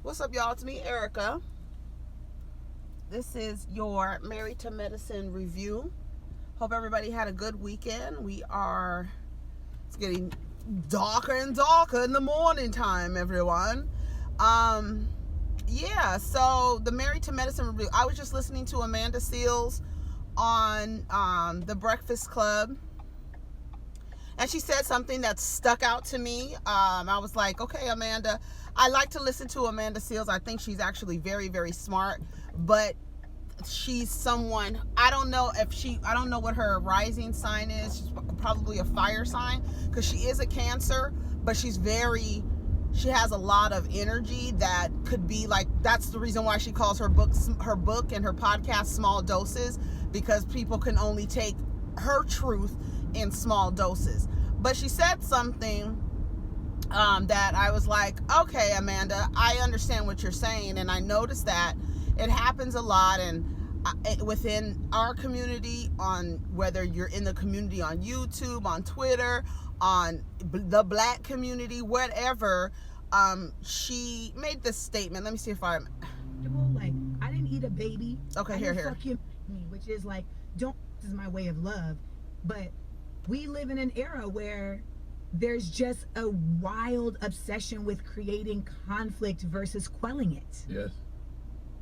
What's up, y'all? It's me, Erica. This is your Married to Medicine review. Hope everybody had a good weekend. It's getting darker and darker in the morning time, everyone. So the Married to Medicine review. I was just listening to Amanda Seales on The Breakfast Club. And she said something that stuck out to me. I was like, okay, Amanda. I like to listen to Amanda Seales. I think she's actually very, very smart. But she's someone, I don't know what her rising sign is. She's probably a fire sign because she is a Cancer. But she has a lot of energy that could be like, that's the reason why she calls her book and her podcast Small Doses, because people can only take her truth in small doses. But she said something that I was like, okay, Amanda, I understand what you're saying. And I noticed that it happens a lot, and within our community, on whether you're in the community on YouTube, on Twitter, on the Black community, whatever. She made this statement. Let me see if I'm like, I didn't eat a baby. Okay, here. Fuck you, which is like, this is my way of love. But we live in an era where there's just a wild obsession with creating conflict versus quelling it. Yes.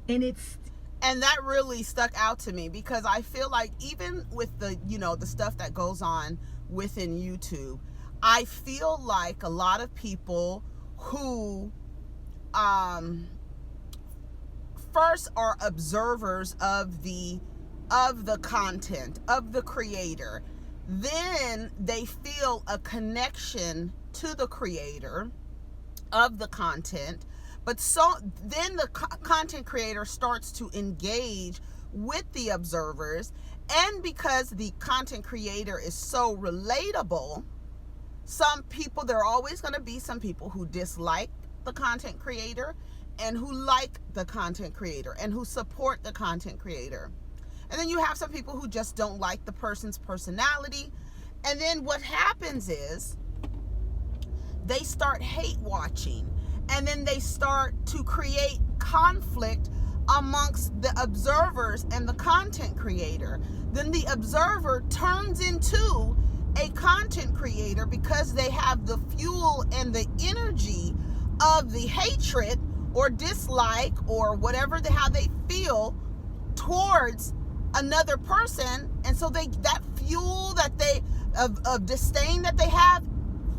And that really stuck out to me, because I feel like even with the stuff that goes on within YouTube, I feel like a lot of people who first are observers of the content of the creator, then they feel a connection to the creator of the content. But then the content creator starts to engage with the observers, and because the content creator is so relatable, there are always going to be some people who dislike the content creator and who like the content creator and who support the content creator. And then you have some people who just don't like the person's personality. And then what happens is they start hate watching. And then they start to create conflict amongst the observers and the content creator. Then the observer turns into a content creator because they have the fuel and the energy of the hatred or dislike or how they feel towards another person. And so that fuel of disdain that they have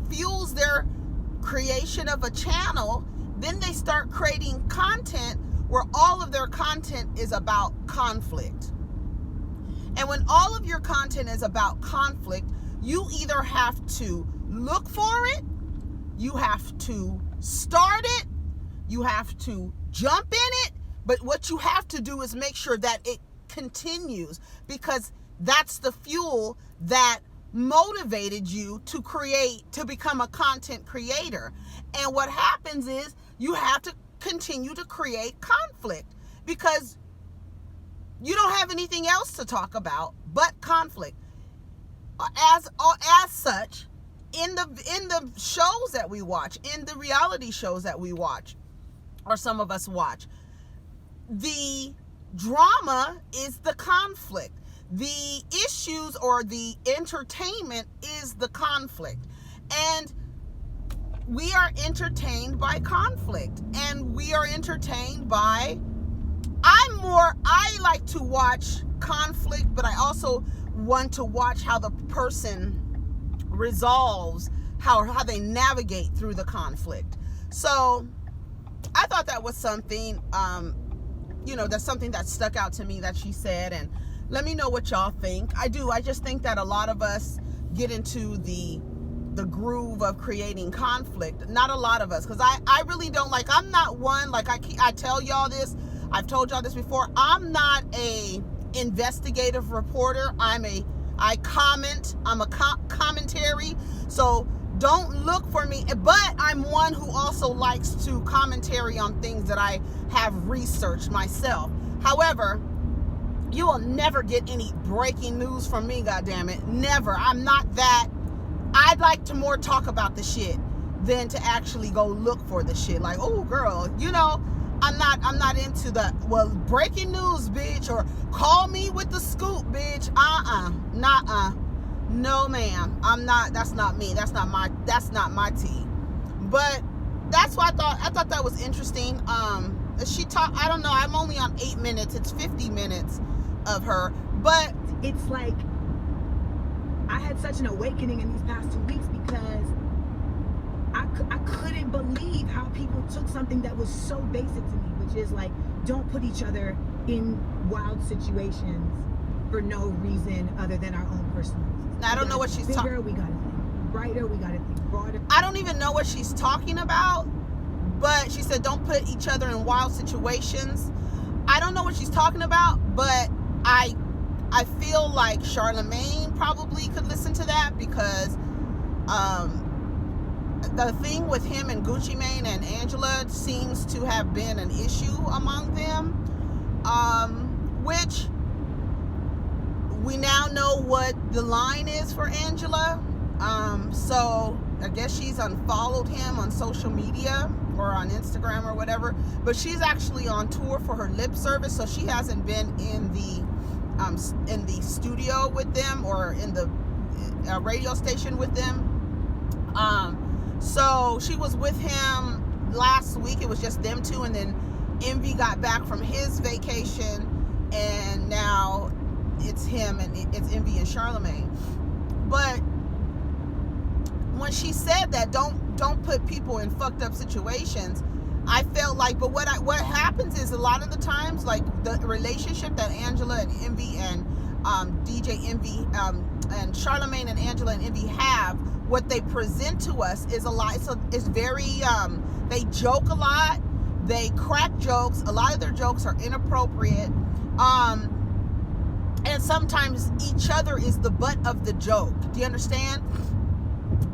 fuels their creation of a channel. Then they start creating content where all of their content is about conflict. And when all of your content is about conflict, you either have to look for it, you have to start it, you have to jump in it, but what you have to do is make sure that it continues, because that's the fuel that motivated you to become a content creator. And what happens is you have to continue to create conflict, because you don't have anything else to talk about but conflict. As such, in the shows that we watch, in the reality shows that we watch, or some of us watch, the drama is the conflict. The issues or the entertainment is the conflict. And we are entertained by conflict. And we are entertained by, I like to watch conflict, but I also want to watch how the person resolves, how they navigate through the conflict. So I thought that was something, that's something that stuck out to me that she said. And let me know what y'all think. I just think that a lot of us get into the groove of creating conflict. Not a lot of us, because I really don't I'm not one, I tell y'all this, I've told y'all this before, I'm not a investigative reporter. I comment, I'm a commentary. So don't look for me, but I'm one who also likes to commentary on things that I have researched myself. However, you will never get any breaking news from me, goddammit. Never. I'm not that. I'd like to more talk about the shit. than to actually go look for the shit. Like, oh girl, you know, I'm not into the, well, breaking news, bitch, or call me with the scoop, bitch. Nah, no ma'am, I'm not. That's not me. That's not my tea. But that's why I thought that was interesting. She talked, I don't know, I'm only on 8 minutes. It's 50 minutes of her, but it's like I had such an awakening in these past 2 weeks because I couldn't believe how people took something that was so basic to me, which is like, don't put each other in wild situations for no reason other than our own personal reasons. Now, I don't know what she's talking. We gotta think brighter. We gotta think broader. I don't even know what she's talking about, but she said don't put each other in wild situations. I don't know what she's talking about, but I feel like Charlemagne probably could listen to that, because the thing with him and Gucci Mane and Angela seems to have been an issue among them, which we now know what the line is for Angela. So I guess she's unfollowed him on social media or on Instagram or whatever, but she's actually on tour for her lip service, so she hasn't been in the studio with them or in the radio station with them. So she was with him last week. It was just them two, and then Envy got back from his vacation, and now it's him and it's Envy and Charlemagne. But when she said that don't put people in fucked up situations, I felt like, but what happens is a lot of the times, like the relationship that Angela and Envy and DJ Envy and Charlemagne and Angela and Envy have, what they present to us is a lot. So it's very they joke a lot, they crack jokes. A lot of their jokes are inappropriate, and sometimes each other is the butt of the joke. Do you understand?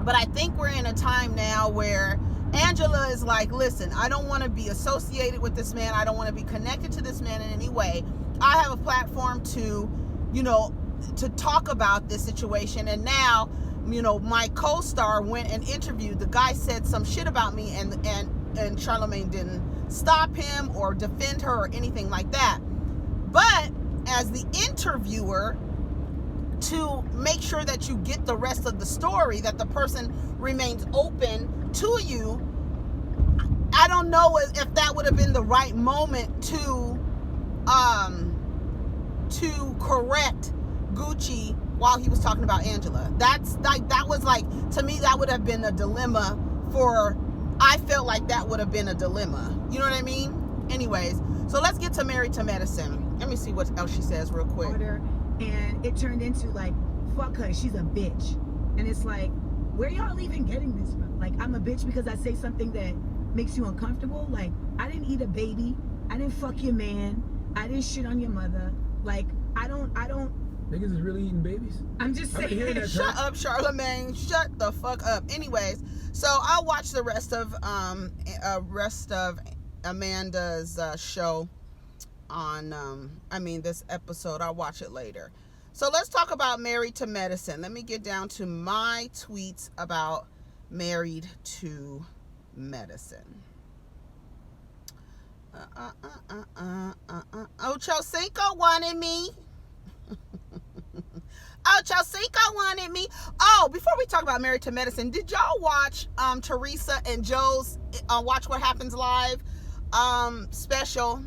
But I think we're in a time now where Angela is like, listen, I don't want to be associated with this man. I don't want to be connected to this man in any way. I have a platform to, to talk about this situation. And now, my co-star went and interviewed. The guy said some shit about me, and Charlemagne didn't stop him or defend her or anything like that. But as the interviewer, to make sure that you get the rest of the story, that the person remains open to you, I don't know if that would have been the right moment to correct Gucci while he was talking about Angela. That was like, to me, that would have been a dilemma I felt like that would have been a dilemma. You know what I mean? Anyways, so let's get to Married to Medicine. Let me see what else she says real quick. And it turned into like, fuck her, she's a bitch. And it's like, where y'all even getting this from? Like, I'm a bitch because I say something that makes you uncomfortable? Like, I didn't eat a baby, I didn't fuck your man, I didn't shit on your mother. Like, I don't niggas is really eating babies? I'm just saying. Shut up, Charlemagne. Shut the fuck up. Anyways, so I'll watch the rest of Amanda's show on this episode. I'll watch it later. So let's talk about Married to Medicine. Let me get down to my tweets about Married to Medicine. Ocho Cinco wanted me. Ocho Cinco wanted me. Oh, before we talk about Married to Medicine, did y'all watch Teresa and Joe's Watch What Happens Live special?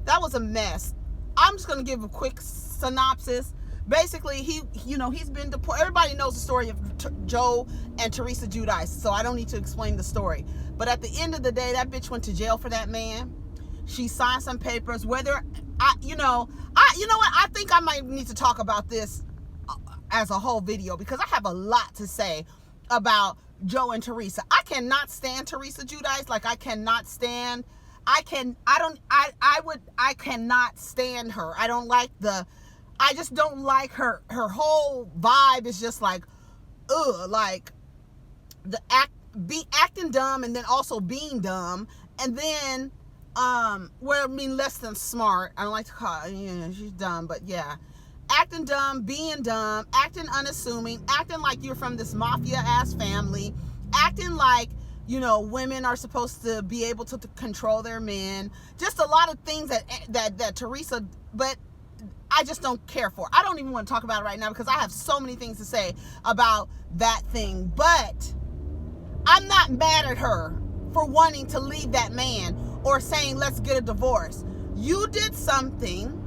That was a mess. I'm just gonna give a quick synopsis. Basically, he's been deported. Everybody knows the story of Joe and Teresa Giudice, so I don't need to explain the story. But at the end of the day, that bitch went to jail for that man. She signed some papers. You know what? I think I might need to talk about this as a whole video, because I have a lot to say about Joe and Teresa. I cannot stand Teresa Giudice. Like, I cannot stand. I cannot stand her. I just don't like her. Her whole vibe is just like, like acting dumb, and then also being dumb, and then less than smart. I don't like to call her, she's dumb, but yeah. Acting dumb, being dumb, acting unassuming, acting like you're from this mafia ass family, acting like, you know, women are supposed to be able to control their men. Just a lot of things that Teresa, but I just don't care for. I don't even want to talk about it right now because I have so many things to say about that thing. But I'm not mad at her for wanting to leave that man or saying, let's get a divorce. You did something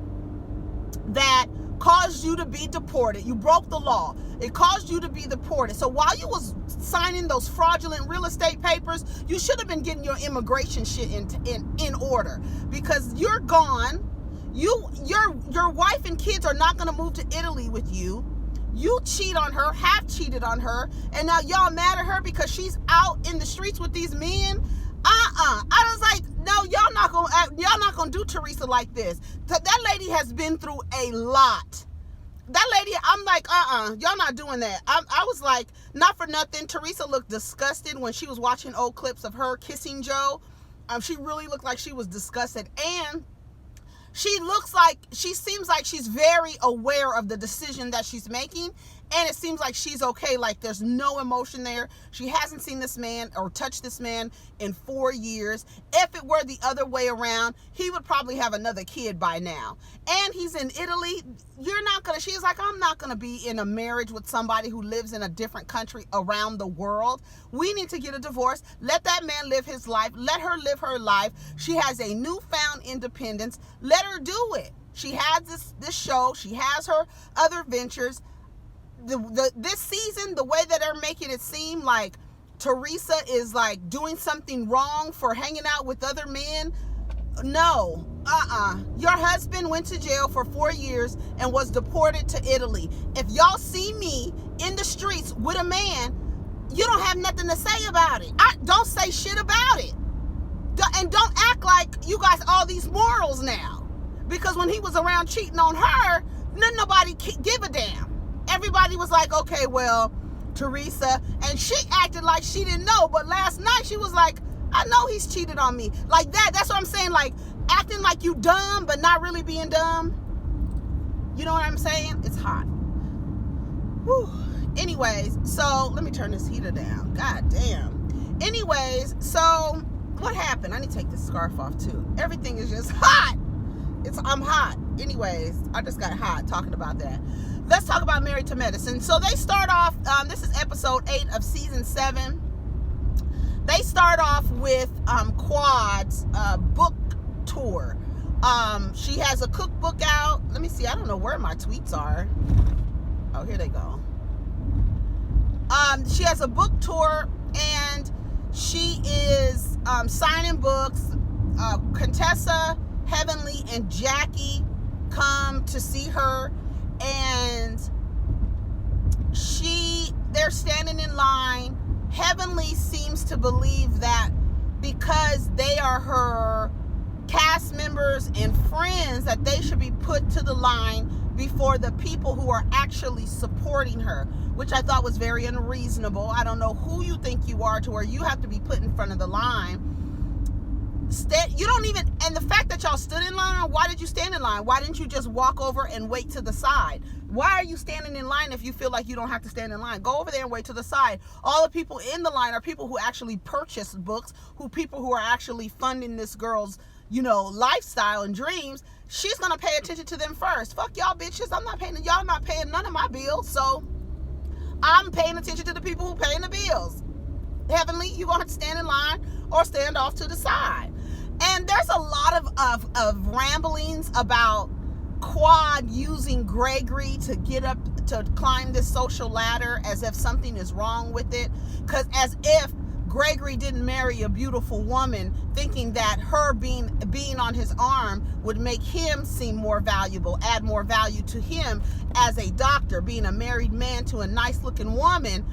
that caused you to be deported. You broke the law. It caused you to be deported. So while you was signing those fraudulent real estate papers, you should have been getting your immigration shit in order, because you're gone. Your wife and kids are not going to move to Italy with you. You cheat on her, have cheated on her, and now y'all mad at her because she's out in the streets with these men. I was like, no, y'all not gonna do Teresa like this. That lady has been through a lot. That lady, I'm like, y'all not doing that. I was like, not for nothing, Teresa looked disgusted when she was watching old clips of her kissing Joe. She really looked like she was disgusted, and she seems like she's very aware of the decision that she's making, and it seems like she's okay. Like, there's no emotion there. She hasn't seen this man or touched this man in 4 years. If it were the other way around, he would probably have another kid by now. And he's in Italy. She's like, I'm not gonna be in a marriage with somebody who lives in a different country around the world. We need to get a divorce. Let that man live his life. Let her live her life. She has a newfound independence. Let her do it. She has this show. She has her other ventures. This season, the way that they're making it seem like Teresa is like doing something wrong for hanging out with other men. No, your husband went to jail for 4 years and was deported to Italy. If y'all see me in the streets with a man, you don't have nothing to say about it. Don't say shit about it. And don't act like you guys all these morals now. Because when he was around cheating on her, nobody give a damn. Everybody was like, okay, well, Teresa, and she acted like she didn't know, but last night she was like, I know he's cheated on me. Like that. That's what I'm saying. Like, acting like you dumb, but not really being dumb. You know what I'm saying? It's hot. Whew. Anyways, so let me turn this heater down. God damn. Anyways, so what happened? I need to take this scarf off too. Everything is just hot. I'm hot. Anyways, I just got hot talking about that. Let's talk about Married to Medicine. So they start off, this is episode 8 of season 7. They start off with Quad's book tour. She has a cookbook out. Let me see. I don't know where my tweets are. Oh, here they go. She has a book tour, and she is signing books. Contessa, Heavenly, and Jackie come to see her, and they're standing in line. Heavenly seems to believe that because they are her cast members and friends, that they should be put to the line before the people who are actually supporting her, which I thought was very unreasonable. I don't know who you think you are to where you have to be put in front of the line. You don't even, and the fact that y'all stood in line, why did you stand in line? Why didn't you just walk over and wait to the side? Why are you standing in line if you feel like you don't have to stand in line? Go over there and wait to the side. All the people in the line are people who actually purchase books, people who are actually funding this girl's, lifestyle and dreams. She's gonna pay attention to them first. Fuck y'all bitches. Y'all not paying none of my bills, so I'm paying attention to the people who paying the bills. Heavenly, you gonna have to stand in line or stand off to the side. And there's a lot of ramblings about Quad using Gregory to get up to climb this social ladder, as if something is wrong with it, because as if Gregory didn't marry a beautiful woman, thinking that her being on his arm would make him seem more valuable, add more value to him as a doctor. Being a married man to a nice looking woman,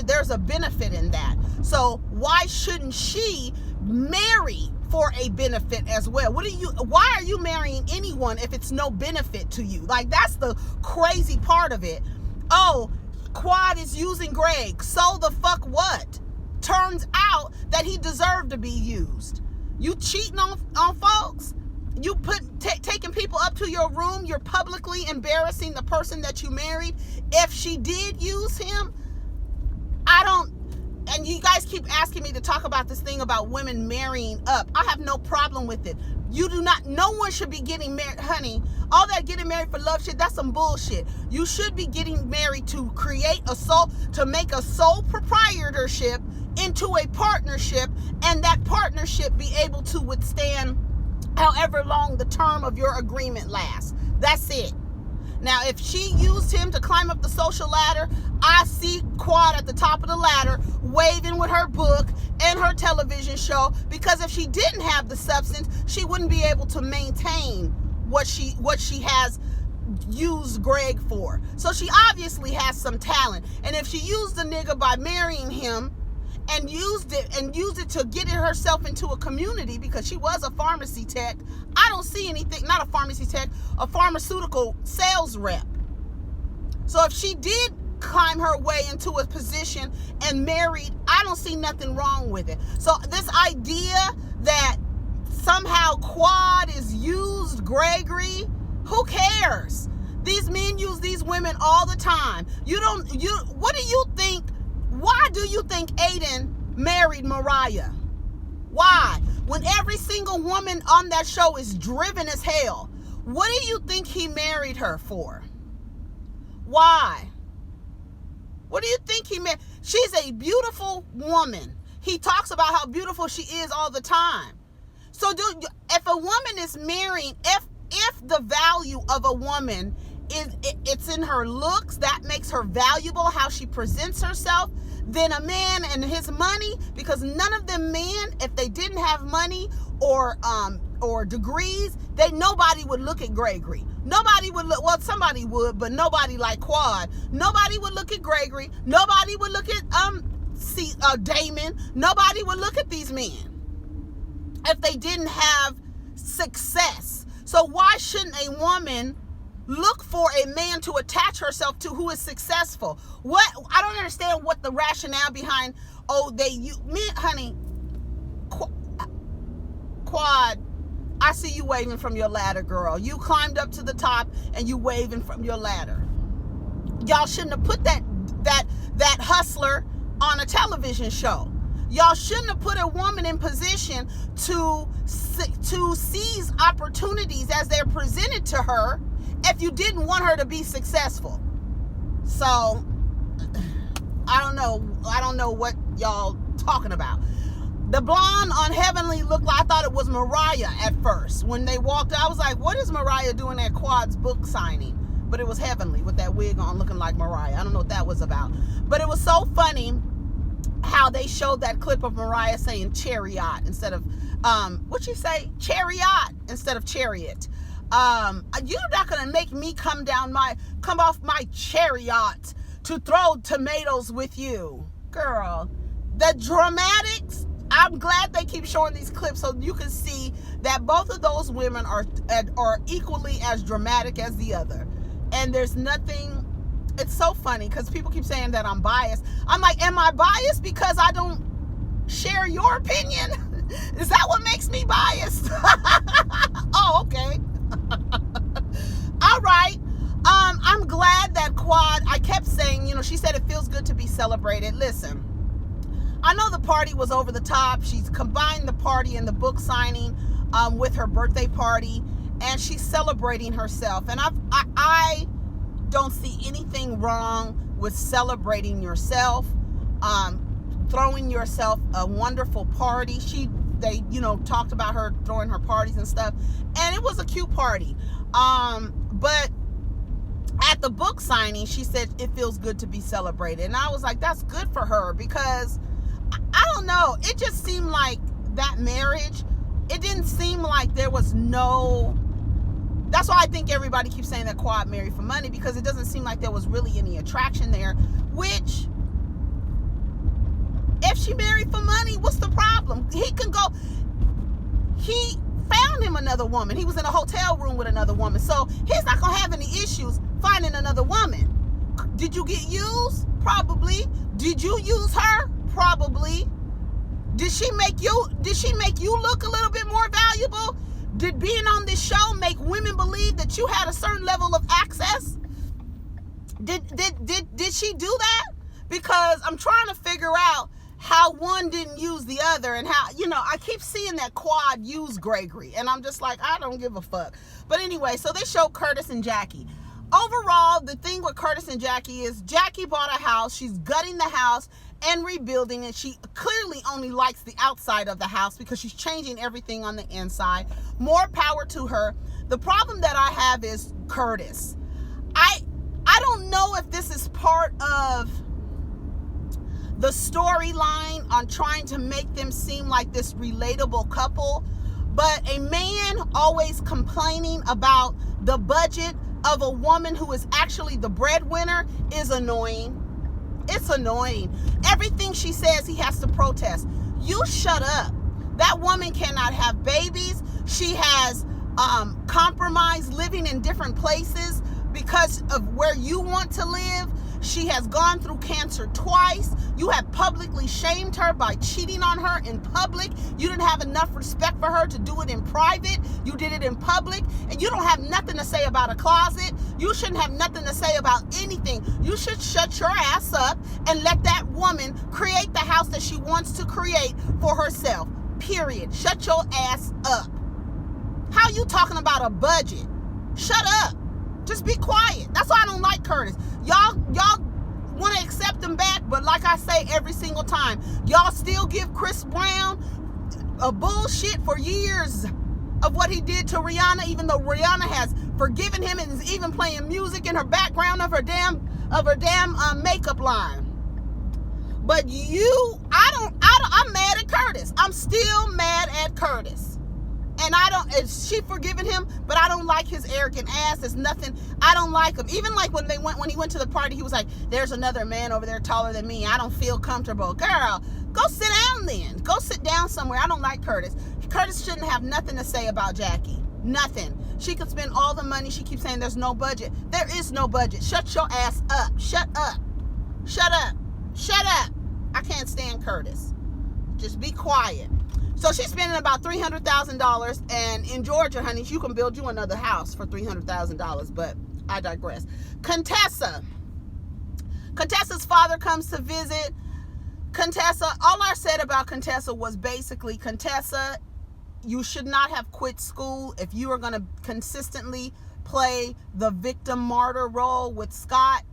there's a benefit in that. So why shouldn't she marry for a benefit as well? Why are you marrying anyone if it's no benefit to you? Like, that's the crazy part of it. Oh, Quad is using Greg. So the fuck what? Turns out that he deserved to be used. You cheating on folks? You taking people up to your room? You're publicly embarrassing the person that you married. If she did use him, and you guys keep asking me to talk about this thing about women marrying up. I have no problem with it. No one should be getting married, honey. All that getting married for love shit, that's some bullshit. You should be getting married to make a sole proprietorship into a partnership, and that partnership be able to withstand however long the term of your agreement lasts. That's it. Now, if she used him to climb up the social ladder, I see Quad at the top of the ladder waving with her book and her television show, because if she didn't have the substance, she wouldn't be able to maintain what she has used Greg for. So she obviously has some talent. And if she used the nigga by marrying him and used it to get herself into a community, because she was a pharmacy tech, I don't see anything, not a pharmacy tech, a pharmaceutical sales rep. So if she did climb her way into a position and married, I don't see nothing wrong with it. So this idea that somehow Quad is used Gregory, who cares? These men use these women all the time. What do you think? Why do you think Aiden married Mariah? Why? When every single woman on that show is driven as hell, what do you think he married her for? Why? What do you think he married? She's a beautiful woman. He talks about how beautiful she is all the time. So if a woman is marrying, if the value of a woman it's in her looks, that makes her valuable, how she presents herself, then a man and his money, because none of them men, if they didn't have money or degrees, nobody would look at Gregory. Nobody would look, well, somebody would, but nobody like Quad. Nobody would look at Gregory. Nobody would look at Damon. Nobody would look at these men if they didn't have success. So why shouldn't a woman look for a man to attach herself to who is successful? I don't understand what the rationale behind, honey, Quad, I see you waving from your ladder, girl. You climbed up to the top and you waving from your ladder. Y'all shouldn't have put that hustler on a television show. Y'all shouldn't have put a woman in position to seize opportunities as they're presented to her if you didn't want her to be successful. So I don't know what y'all talking about. The blonde on Heavenly looked like, I thought it was Mariah at first. When they walked out, I was like, what is Mariah doing at Quad's book signing? But it was Heavenly with that wig on looking like Mariah. I don't know what that was about. But it was so funny how they showed that clip of Mariah saying chariot instead of, what'd she say? Chariot instead of chariot. You're not going to make me come off my chariot to throw tomatoes with you. Girl, the dramatics, I'm glad they keep showing these clips so you can see that both of those women are equally as dramatic as the other. And there's nothing, it's so funny because people keep saying that I'm biased. I'm like, am I biased because I don't share your opinion? Is that what makes me biased? Oh, okay. All right. I'm glad that Quad, I kept saying, she said it feels good to be celebrated. Listen, I know the party was over the top. She's combined the party and the book signing with her birthday party, and she's celebrating herself. And I don't see anything wrong with celebrating yourself, throwing yourself a wonderful party. They talked about her throwing her parties and stuff, and it was a cute party. But at the book signing, she said it feels good to be celebrated, and I was like, that's good for her, because I don't know, it just seemed like that marriage, it didn't seem like there was no, that's why I think everybody keeps saying that Quad married for money, because it doesn't seem like there was really any attraction there. Which, if she married for money, what's the problem? He found him another woman. He was in a hotel room with another woman, so he's not gonna have any issues finding another woman. Did you get used? Probably. Did you use her? Probably. Did she make you look a little bit more valuable? Did being on this show make women believe that you had a certain level of access? Did she do that? Because I'm trying to figure out how one didn't use the other, and how, I keep seeing that Quad use Gregory, and I'm just like, I don't give a fuck. But anyway, so they show Curtis and Jackie. Overall, the thing with Curtis and Jackie is Jackie bought a house. She's gutting the house and rebuilding it. She clearly only likes the outside of the house because she's changing everything on the inside. More power to her. The problem that I have is Curtis. I don't know if this is part of the storyline on trying to make them seem like this relatable couple, but a man always complaining about the budget of a woman who is actually the breadwinner is annoying. It's annoying. Everything she says, he has to protest. You shut up. That woman cannot have babies. She has compromised living in different places because of where you want to live. She has gone through cancer twice. You have publicly shamed her by cheating on her in public. You didn't have enough respect for her to do it in private. You did it in public. And you don't have nothing to say about a closet. You shouldn't have nothing to say about anything. You should shut your ass up and let that woman create the house that she wants to create for herself. Period. Shut your ass up. How you talking about a budget? Shut up. Just be quiet. That's why I don't like Curtis. Y'all want to accept him back, but like I say every single time, y'all still give Chris Brown a bullshit for years of what he did to Rihanna, even though Rihanna has forgiven him and is even playing music in her background of her damn makeup line. But I'm mad at Curtis. I'm still mad at Curtis. And she forgiven him, but I don't like his arrogant ass. There's nothing, I don't like him. Even like when he went to the party, he was like, there's another man over there taller than me. I don't feel comfortable. Girl, go sit down then. Go sit down somewhere. I don't like Curtis. Curtis shouldn't have nothing to say about Jackie. Nothing. She could spend all the money. She keeps saying there's no budget. There is no budget. Shut your ass up. Shut up. Shut up. Shut up. I can't stand Curtis. Just be quiet. So she's spending about $300,000, and in Georgia, honey, you can build you another house for $300,000, but I digress. Contessa's father comes to visit. Contessa, all I said about Contessa was basically, Contessa, you should not have quit school if you are going to consistently play the victim martyr role with Scott.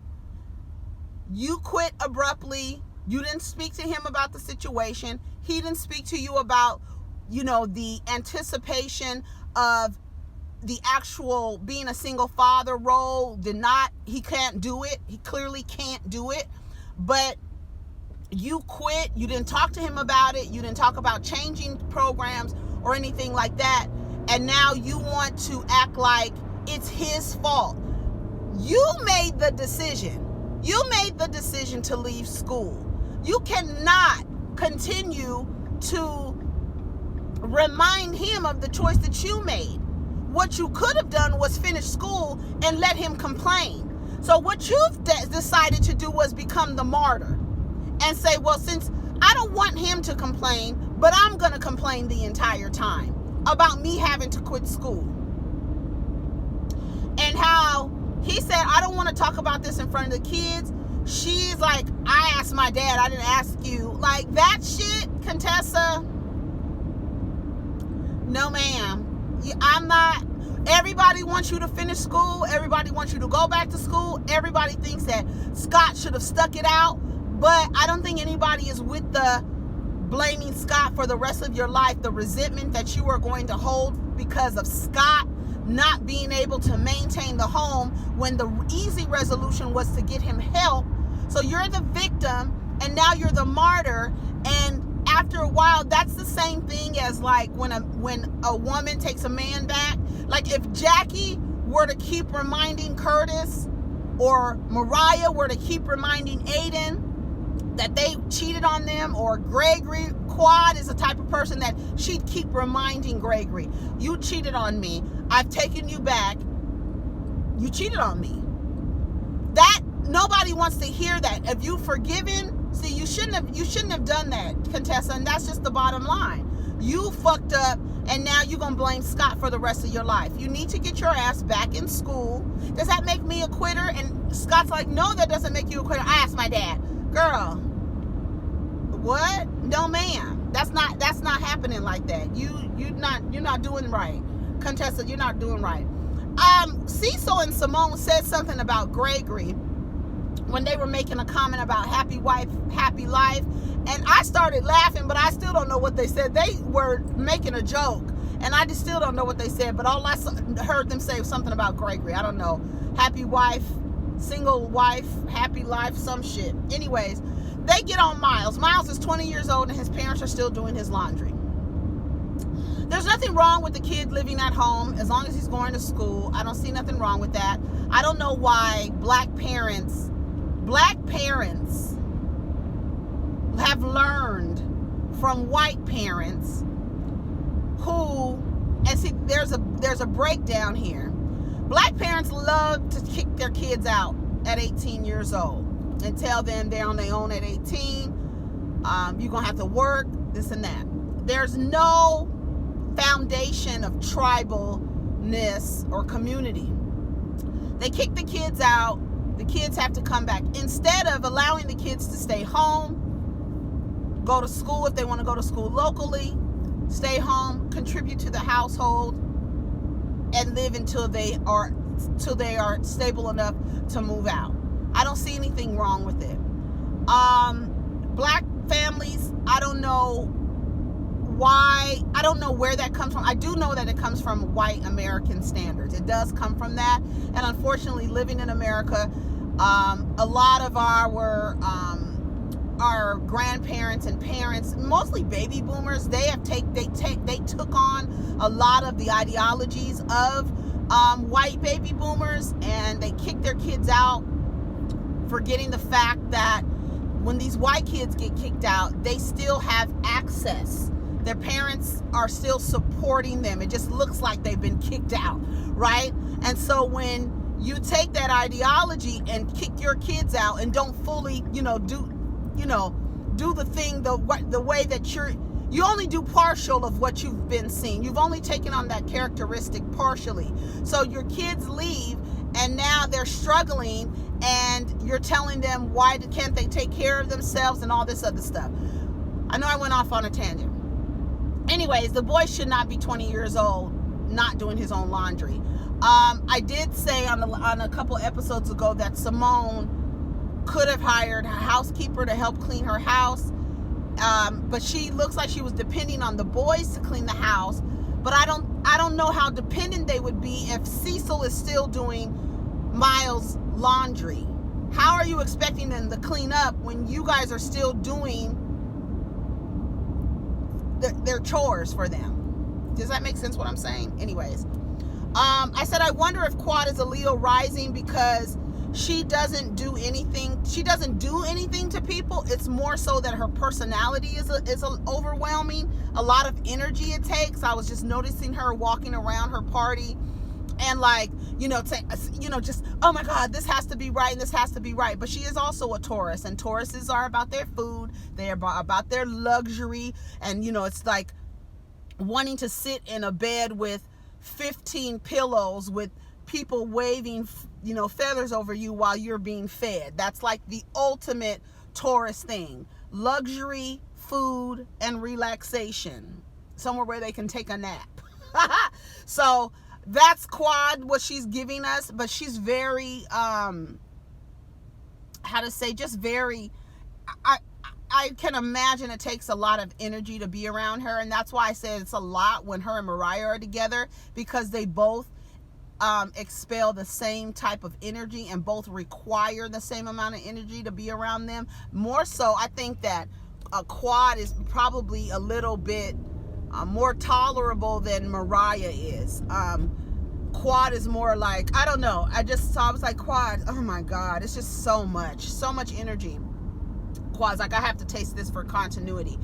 You quit abruptly. You didn't speak to him about the situation. He didn't speak to you about, the anticipation of the actual being a single father role. He can't do it. He clearly can't do it. But you quit. You didn't talk to him about it. You didn't talk about changing programs or anything like that. And now you want to act like it's his fault. You made the decision. You made the decision to leave school. You cannot continue to remind him of the choice that you made. What you could have done was finish school and let him complain. So what you've decided to do was become the martyr and say, well, since I don't want him to complain, but I'm going to complain the entire time about me having to quit school. And how he said, I don't want to talk about this in front of the kids. She's like, I asked my dad, I didn't ask you. Like, that shit, Contessa, no ma'am. I'm not. Everybody wants you to finish school. Everybody wants you to go back to school. Everybody thinks that Scott should have stuck it out. But I don't think anybody is with the blaming Scott for the rest of your life. The resentment that you are going to hold because of Scott not being able to maintain the home when the easy resolution was to get him help. So you're the victim, and now you're the martyr. And after a while, that's the same thing as like when a woman takes a man back. Like if Jackie were to keep reminding Curtis, or Mariah were to keep reminding Aiden that they cheated on them, or Gregory, Quad is the type of person that she'd keep reminding Gregory, you cheated on me. I've taken you back. You cheated on me. That nobody wants to hear that. If you've forgiven, see, you shouldn't have done that, Contessa, and that's just the bottom line. You fucked up, and now you're gonna blame Scott for the rest of your life. You need to get your ass back in school. Does that make me a quitter? And Scott's like, no, that doesn't make you a quitter. I asked my dad. Girl, What? No, ma'am. That's not happening like that. You're not doing right. Contessa, you're not doing right. Cecil and Simone said something about Gregory when they were making a comment about happy wife, happy life. And I started laughing, but I still don't know what they said. They were making a joke, and I just still don't know what they said. But all I heard them say was something about Gregory. I don't know. Happy wife, single wife, happy life, some shit. Anyways, they get on Miles. Miles is 20 years old, and his parents are still doing his laundry. There's nothing wrong with the kid living at home as long as he's going to school. I don't see nothing wrong with that. I don't know why black parents have learned from white parents who, and see, there's a breakdown here. Black parents love to kick their kids out at 18 years old and tell them they're on their own at 18. You're gonna have to work, this and that. There's no foundation of tribalness or community. They kick the kids out. The kids have to come back. Instead of allowing the kids to stay home, go to school if they want to go to school locally, stay home, contribute to the household, and live until they are stable enough to move out. I don't see anything wrong with it. Black families, I don't know why. I don't know where that comes from. I do know that it comes from white American standards. It does come from that. And unfortunately, living in America, a lot of our grandparents and parents, mostly baby boomers, they took on a lot of the ideologies of white baby boomers, and they kicked their kids out, forgetting the fact that when these white kids get kicked out, they still have access. Their parents are still supporting them. It just looks like they've been kicked out, right? And so when you take that ideology and kick your kids out and don't fully, do the thing the way that you only do partial of what you've been seeing. You've only taken on that characteristic partially. So your kids leave, and now they're struggling, and you're telling them why can't they take care of themselves and all this other stuff. I know I went off on a tangent. Anyways, the boy should not be 20 years old not doing his own laundry. I did say on a couple episodes ago that Simone could have hired a housekeeper to help clean her house, but she looks like she was depending on the boys to clean the house. But I don't know how dependent they would be if Cecil is still doing Miles' laundry. How are you expecting them to clean up when you guys are still doing their chores for them? Does that make sense what I'm saying? Anyways, I said I wonder if Quad is a Leo rising because she doesn't do anything. She doesn't do anything to people. It's more so that her personality is overwhelming. A lot of energy it takes. I was just noticing her walking around her party and just, oh my God, this has to be right and this has to be right. But she is also a Taurus, and Tauruses are about their food. They're about their luxury. And, it's like wanting to sit in a bed with 15 pillows with people waving, feathers over you while you're being fed. That's like the ultimate Taurus thing. Luxury, food, and relaxation. Somewhere where they can take a nap. So that's Quad, what she's giving us. But she's very, I can imagine it takes a lot of energy to be around her. And that's why I said it's a lot when her and Mariah are together, because they both expel the same type of energy and both require the same amount of energy to be around them. More so, I think that Quad is probably a little bit more tolerable than Mariah is. Quad is more like, I don't know. I was like, Quad, oh my God, it's just so much energy. Quad's like, I have to taste this for continuity.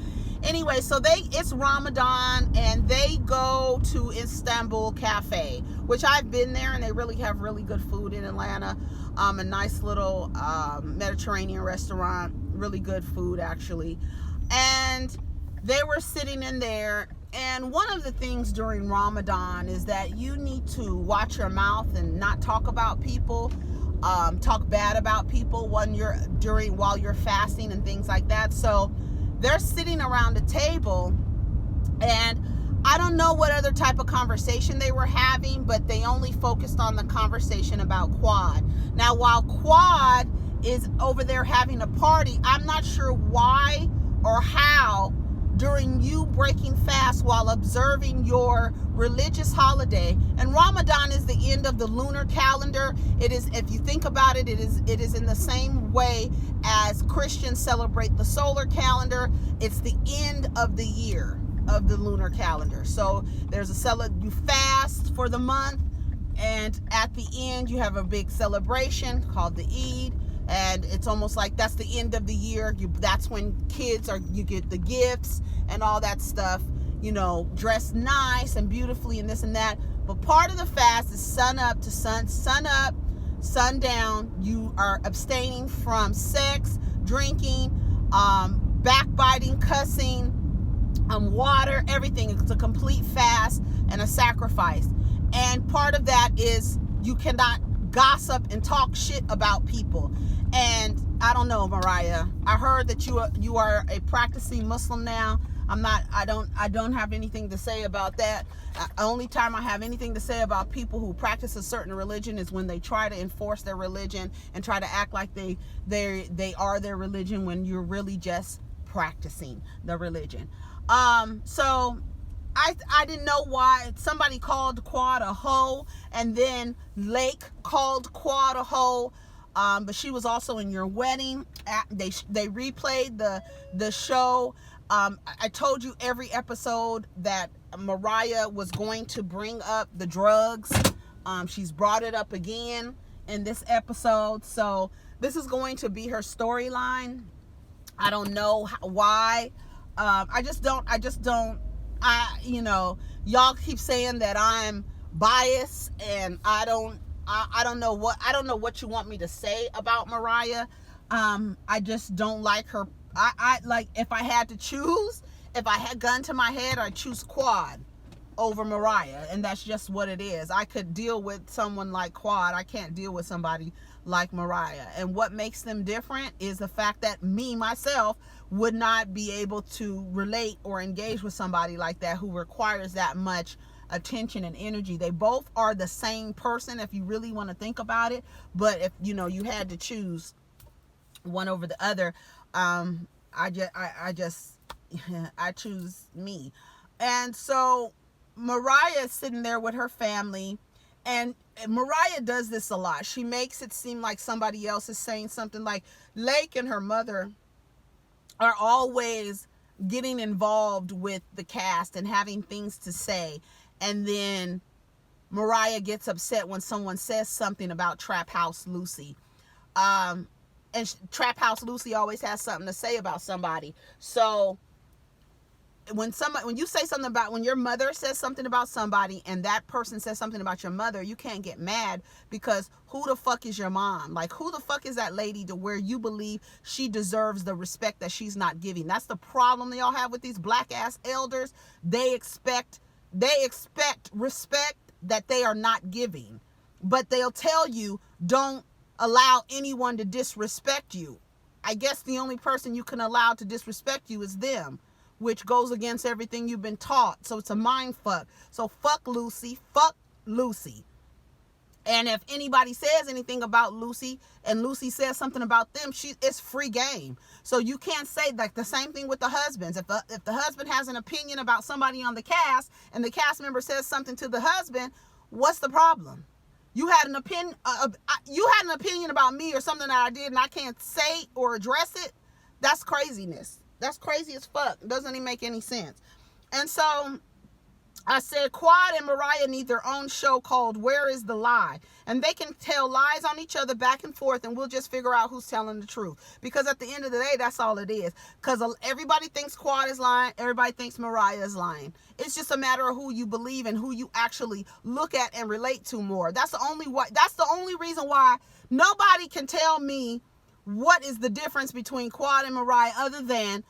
Anyway, so it's Ramadan, and they go to Istanbul Cafe, which I've been there, and they really have really good food in Atlanta. A nice little Mediterranean restaurant, really good food actually. And they were sitting in there, and one of the things during Ramadan is that you need to watch your mouth and not talk about people, talk bad about people while you're fasting and things like that. So they're sitting around a table, and I don't know what other type of conversation they were having, but they only focused on the conversation about Quad. Now, while Quad is over there having a party, I'm not sure why or how, during you breaking fast while observing your religious holiday, and Ramadan is the end of the lunar calendar. It is, if you think about it, it is in the same way as Christians celebrate the solar calendar. It's the end of the year of the lunar calendar. So there's you fast for the month, and at the end you have a big celebration called the Eid, and it's almost like that's the end of the year. That's when you get the gifts and all that stuff, dressed nice and beautifully and this and that. But part of the fast is sun up, sundown. You are abstaining from sex, drinking, backbiting, cussing, water, everything. It's a complete fast and a sacrifice. And part of that is you cannot gossip and talk shit about people. And I don't know, Mariah, I heard that you are a practicing Muslim now. I don't have anything to say about that. Only time I have anything to say about people who practice a certain religion is when they try to enforce their religion and try to act like they are their religion, when you're really just practicing the religion. So I didn't know why somebody called Quad a hoe, and then Lake called Quad a hoe. But she was also in your wedding. They replayed the show. I told you every episode that Mariah was going to bring up the drugs. She's brought it up again in this episode. So this is going to be her storyline. I don't know why. I just don't, y'all keep saying that I'm biased, and I don't know what you want me to say about Mariah. I just don't like her. I like, if I had to choose, if I had gun to my head, I'd choose Quad over Mariah, and that's just what it is. I could deal with someone like Quad. I can't deal with somebody like Mariah. And what makes them different is the fact that myself would not be able to relate or engage with somebody like that who requires that much attention and energy. They both are the same person if you really want to think about it, but if you had to choose one over the other, I choose me. And so Mariah is sitting there with her family, and Mariah does this a lot. She makes it seem like somebody else is saying something. Like Lake and her mother are always getting involved with the cast and having things to say, and then Mariah gets upset when someone says something about Trap House Lucy. And Trap House Lucy always has something to say about somebody. So when you say something about, when your mother says something about somebody and that person says something about your mother, you can't get mad, because who the fuck is your mom? Like, who the fuck is that lady to where you believe she deserves the respect that she's not giving? That's the problem that y'all have with these black ass elders. They expect respect that they are not giving, but they'll tell you, don't allow anyone to disrespect you. I guess the only person you can allow to disrespect you is them, which goes against everything you've been taught. So it's a mind fuck. So fuck Lucy. And if anybody says anything about Lucy and Lucy says something about them, it's free game. So you can't say, like, the same thing with the husbands. If the husband has an opinion about somebody on the cast and the cast member says something to the husband, what's the problem? You had an opinion. You had an opinion about me or something that I did, and I can't say or address it. That's craziness. That's crazy as fuck. Doesn't even make any sense. And so I said Quad and Mariah need their own show called Where is the Lie? And they can tell lies on each other back and forth, and we'll just figure out who's telling the truth. Because at the end of the day, that's all it is. Because everybody thinks Quad is lying. Everybody thinks Mariah is lying. It's just a matter of who you believe and who you actually look at and relate to more. That's the only reason why nobody can tell me what is the difference between Quad and Mariah, other than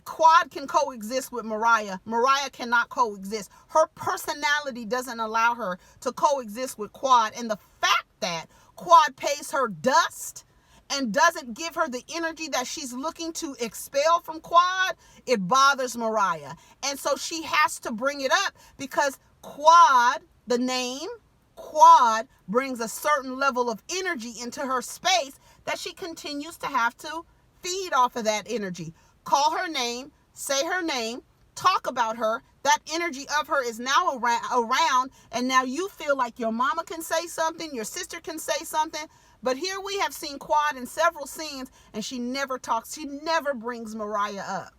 Quad can coexist with Mariah. Mariah cannot coexist. Her personality doesn't allow her to coexist with Quad. And the fact that Quad pays her dust and doesn't give her the energy that she's looking to expel from Quad, it bothers Mariah. And so she has to bring it up because Quad, the name Quad, brings a certain level of energy into her space that she continues to have to feed off of that energy. Call her name, say her name, talk about her. That energy of her is now around, and now you feel like your mama can say something, your sister can say something. But here we have seen Quad in several scenes, and she never talks. She never brings Mariah up.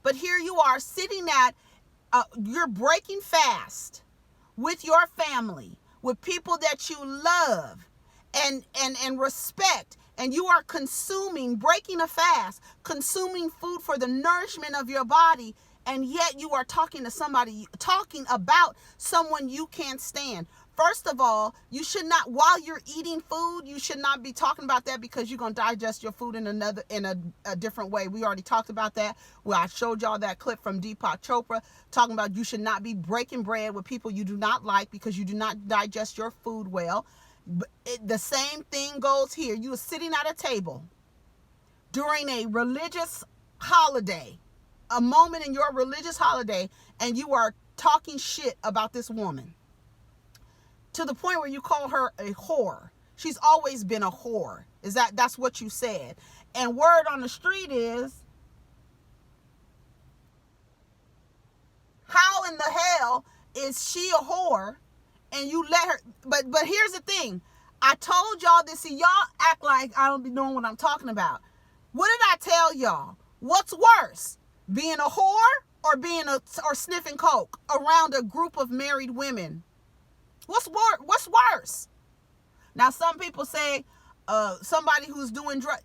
But here you are sitting at, you're breaking fast with your family, with people that you love and respect, and you are breaking a fast, consuming food for the nourishment of your body, and yet you are talking about someone you can't stand. First of all, you should not, while you're eating food, you should not be talking about that because you're going to digest your food in a different way. We already talked about that. Well, I showed y'all that clip from Deepak Chopra talking about you should not be breaking bread with people you do not like because you do not digest your food well. The same thing goes here. You are sitting at a table during a religious holiday, a moment in your religious holiday, and you are talking shit about this woman to the point where you call her a whore. She's always been a whore. That's what you said. And word on the street is, how in the hell is she a whore and you let her? But here's the thing. I told y'all this, and y'all act like I don't be knowing what I'm talking about. What did I tell y'all? What's worse, being a whore or sniffing coke around a group of married women? What's worse? Now, some people say somebody who's doing drugs.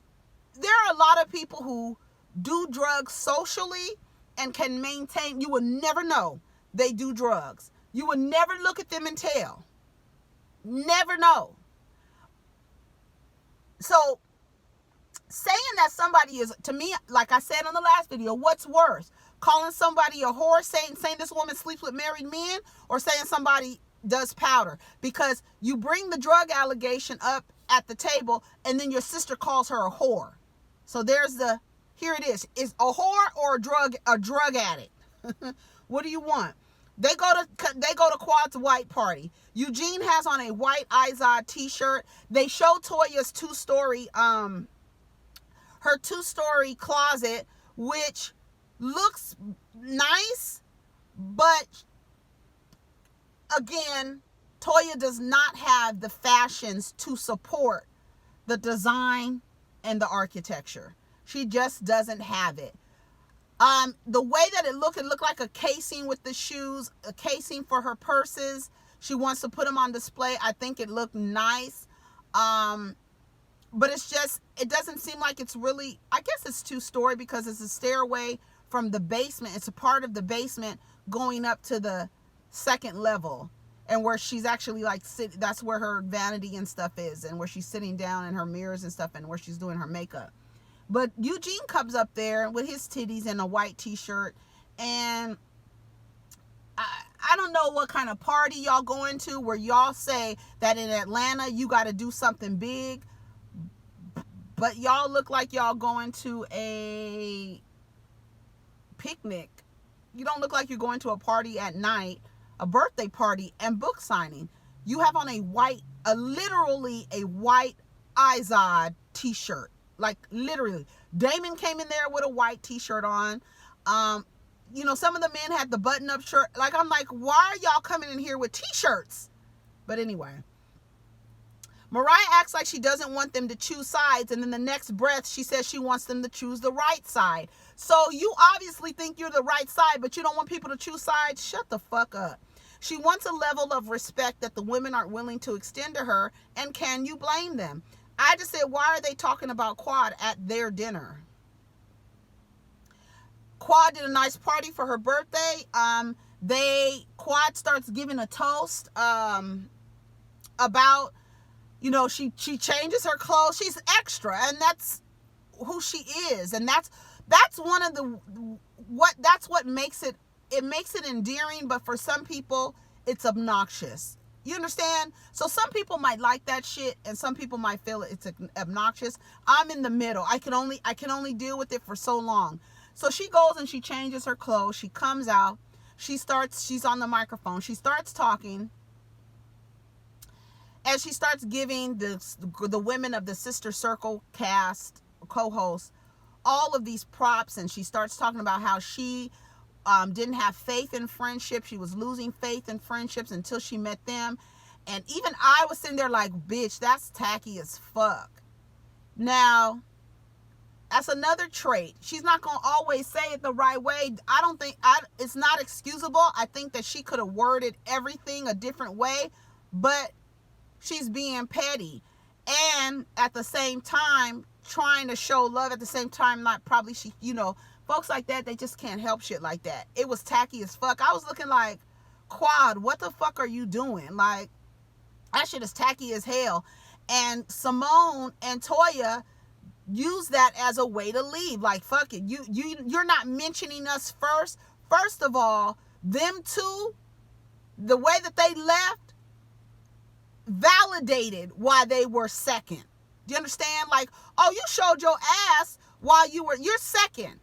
There are a lot of people who do drugs socially and can maintain. You will never know they do drugs. You will never look at them and tell. Never know. So, saying that somebody is, to me, like I said on the last video, what's worse? Calling somebody a whore, saying this woman sleeps with married men, or saying somebody does powder? Because you bring the drug allegation up at the table, and then your sister calls her a whore. So here it is. Is a whore or a drug addict? What do you want? They go to Quad's white party. Eugene has on a white Izod t-shirt. They show Toya's two-story closet, which looks nice, but again, Toya does not have the fashions to support the design and the architecture. She just doesn't have it. The way that it looked like a casing with the shoes, a casing for her purses. She wants to put them on display. I think it looked nice. But it doesn't seem like it's really, I guess it's two-story because it's a stairway from the basement. It's a part of the basement going up to the second level, and where she's actually that's where her vanity and stuff is, and where she's sitting down and her mirrors and stuff, and where she's doing her makeup. But Eugene comes up there with his titties and a white t-shirt, and I don't know what kind of party y'all going to where y'all say that in Atlanta you got to do something big, but y'all look like y'all going to a picnic. You don't look like you're going to a party at night, a birthday party and book signing. You have on literally a white Izod t-shirt. Like literally. Damon came in there with a white t-shirt on. Some of the men had the button-up shirt. I'm like, why are y'all coming in here with t-shirts? But anyway. Mariah acts like she doesn't want them to choose sides, and in the next breath, she says she wants them to choose the right side. So you obviously think you're the right side, but you don't want people to choose sides? Shut the fuck up. She wants a level of respect that the women aren't willing to extend to her, and can you blame them? I just said, why are they talking about Quad at their dinner? Quad did a nice party for her birthday. Quad starts giving a toast about, she changes her clothes. She's extra, and that's who she is. And that's one of that's what makes it endearing, but for some people it's obnoxious. You understand? So some people might like that shit and some people might feel it's obnoxious. I'm in the middle. I can only deal with it for so long. So she goes and she changes her clothes. She comes out. She's on the microphone. She starts talking. And she starts giving the women of the Sister Circle cast, co-hosts, all of these props. And she starts talking about how she didn't have faith in friendship. She was losing faith in friendships until she met them. And even I was sitting there like, bitch, that's tacky as fuck. Now, that's another trait. She's not going to always say it the right way. It's not excusable. I think that she could have worded everything a different way, but she's being petty. And at the same time, trying to show love at the same time, folks like that, they just can't help shit like that. It was tacky as fuck. I was looking like, Quad, what the fuck are you doing? Like, that shit is tacky as hell. And Simone and Toya use that as a way to leave. Like, fuck it. You're not mentioning us first. First of all, them two, the way that they left, validated why they were second. Do you understand? Like, oh, you showed your ass while you're second.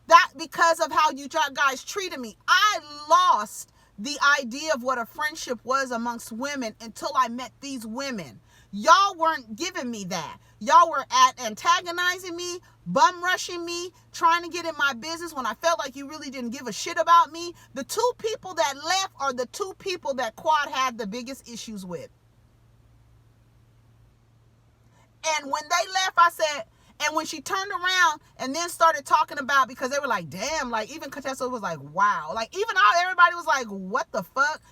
That because of how you guys treated me. I lost the idea of what a friendship was amongst women until I met these women. Y'all weren't giving me that. Y'all were antagonizing me, bum rushing me, trying to get in my business when I felt like you really didn't give a shit about me. The two people that left are the two people that Quad had the biggest issues with. And when they left, I said, and when she turned around and then started talking about, because they were like, damn, like even Contessa was like, wow. Like even everybody was like, what the fuck?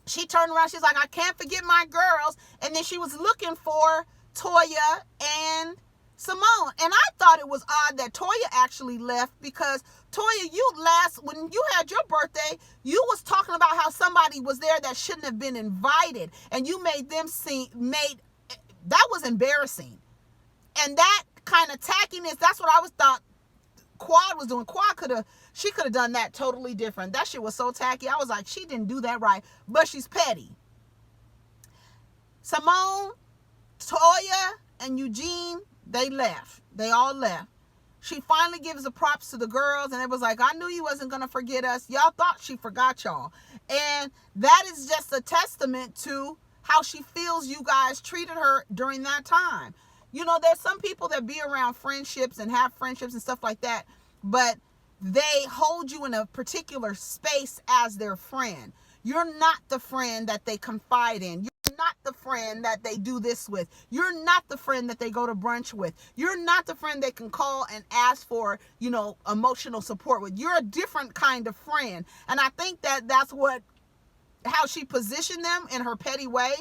She turned around, she's like, I can't forget my girls. And then she was looking for Toya and Simone. And I thought it was odd that Toya actually left because Toya, when you had your birthday, you was talking about how somebody was there that shouldn't have been invited. And you made them that was embarrassing. And that kind of tackiness, that's what I thought Quad was doing. She could have done that totally different. That shit was so tacky. I was like, she didn't do that right. But she's petty. Simone, Toya, and Eugene, they left. They all left. She finally gives the props to the girls, and it was like, I knew you wasn't going to forget us. Y'all thought she forgot y'all. And that is just a testament to how she feels you guys treated her during that time. You know, there's some people that be around friendships and have friendships and stuff like that, but they hold you in a particular space as their friend. You're not the friend that they confide in. You're not the friend that they do this with. You're not the friend that they go to brunch with. You're not the friend they can call and ask for, emotional support with. You're a different kind of friend. And I think that's how she positioned them in her petty way.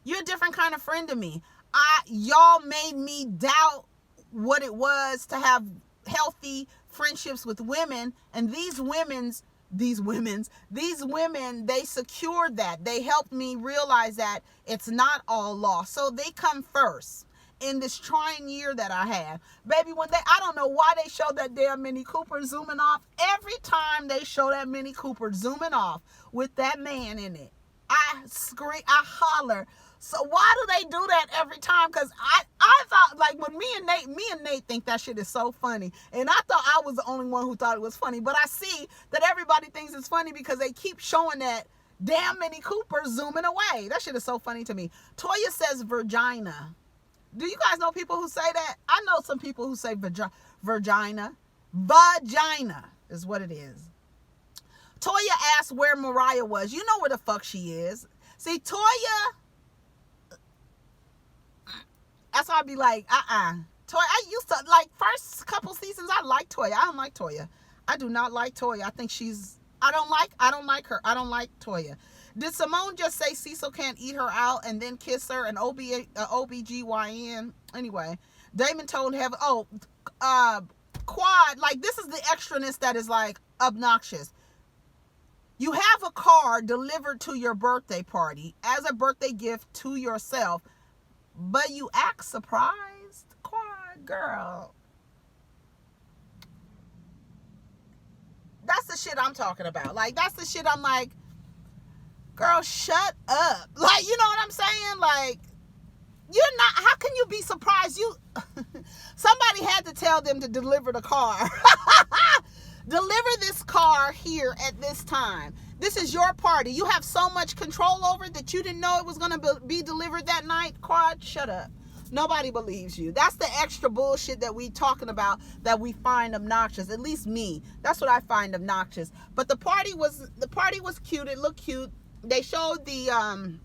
You're a different kind of friend to me. Y'all made me doubt what it was to have healthy friendships with women, and these women, they secured that. They helped me realize that it's not all lost. So they come first in this trying year that I had. Baby, I don't know why they showed that damn Mini Cooper zooming off. Every time they show that Mini Cooper zooming off with that man in it, I scream, I holler. So why do they do that every time? Because I thought, like, when me and Nate think that shit is so funny. And I thought I was the only one who thought it was funny. But I see that everybody thinks it's funny because they keep showing that damn Mini Cooper zooming away. That shit is so funny to me. Toya says Virginia. Do you guys know people who say that? I know some people who say Virginia. Vagina is what it is. Toya asked where Mariah was. You know where the fuck she is. See, Toya... That's why I'd be like, Toya, I used to, like, first couple seasons, I liked Toya. I don't like Toya. I do not like Toya. I think I don't like her. I don't like Toya. Did Simone just say Cecil can't eat her out and then kiss her and OBGYN? Anyway, Damon told Quad, like, this is the extraness that is, like, obnoxious. You have a card delivered to your birthday party as a birthday gift to yourself, but you act surprised? Quad, girl. That's the shit I'm talking about. Like, that's the shit I'm like, Girl, shut up. Like, you know what I'm saying? Like, you're not, how can you be surprised? Somebody had to tell them to deliver the car. Deliver this car here at this time. This is your party. You have so much control over it that you didn't know it was going to be delivered that night. Quad, shut up. Nobody believes you. That's the extra bullshit that we talking about that we find obnoxious. At least me. That's what I find obnoxious. But the party was cute. It looked cute. They showed the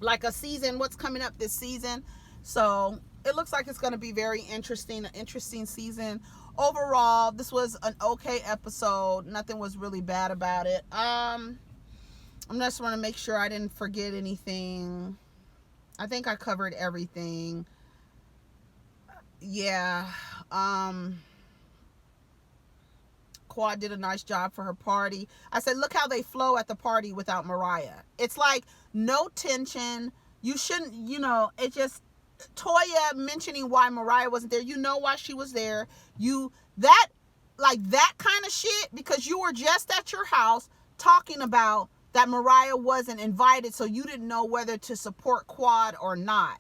like a season, what's coming up this season. So it looks like it's going to be very interesting, an interesting season. Overall, this was an okay episode. Nothing was really bad about it. I just want to make sure I didn't forget anything. I think I covered everything. Yeah. Quad did a nice job for her party. I said, look how they flow at the party without Mariah. It's like no tension. You shouldn't, it just, Toya mentioning why Mariah wasn't there. You know why she was there. That kind of shit, because you were just at your house talking about that Mariah wasn't invited, so you didn't know whether to support Quad or not.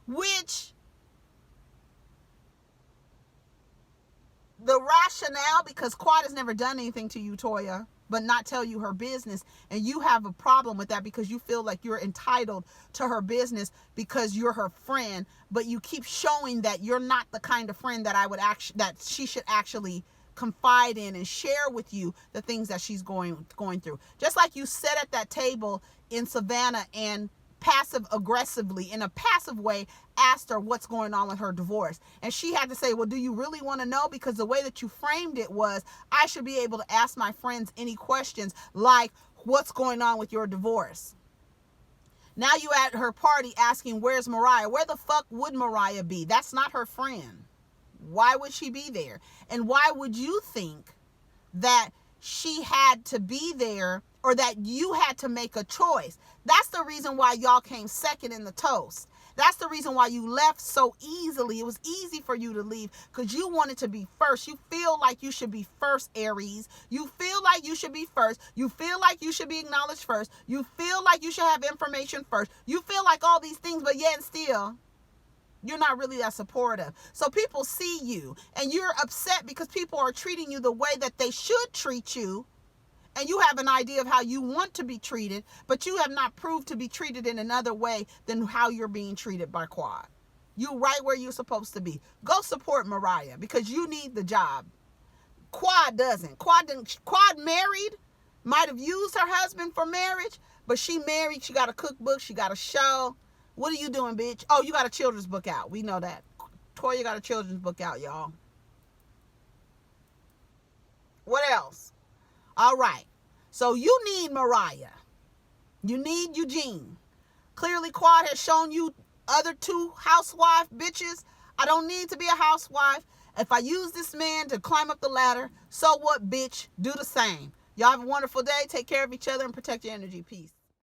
Which, the rationale, because Quad has never done anything to you, Toya, but not tell you her business, and you have a problem with that because you feel like you're entitled to her business because you're her friend, but you keep showing that you're not the kind of friend that that she should actually confide in and share with you the things that she's going through. Just like you sat at that table in Savannah and passive aggressively, in a passive way, asked her what's going on with her divorce, and she had to say, well, do you really want to know? Because the way that you framed it was, I should be able to ask my friends any questions like, what's going on with your divorce? Now you at her party asking, where's Mariah? Where the fuck would Mariah be? That's not her friend. Why would she be there? And why would you think that she had to be there, or that you had to make a choice? That's the reason why y'all came second in the toast. That's the reason why you left so easily. It was easy for you to leave because you wanted to be first. You feel like you should be first, Aries. You feel like you should be first. You feel like you should be acknowledged first. You feel like you should have information first. You feel like all these things, but yet and still, you're not really that supportive. So people see you and you're upset because people are treating you the way that they should treat you. And you have an idea of how you want to be treated, but you have not proved to be treated in another way than how you're being treated by Quad. You right where you're supposed to be. Go support Mariah because you need the job. Quad doesn't. Quad married, might have used her husband for marriage, but she married. She got a cookbook. She got a show. What are you doing, bitch? Oh, you got a children's book out. We know that. Toya got a children's book out, y'all. What else? All right. So you need Mariah. You need Eugene. Clearly, Quad has shown you other two housewife bitches. I don't need to be a housewife. If I use this man to climb up the ladder, so what, bitch? Do the same. Y'all have a wonderful day. Take care of each other and protect your energy. Peace.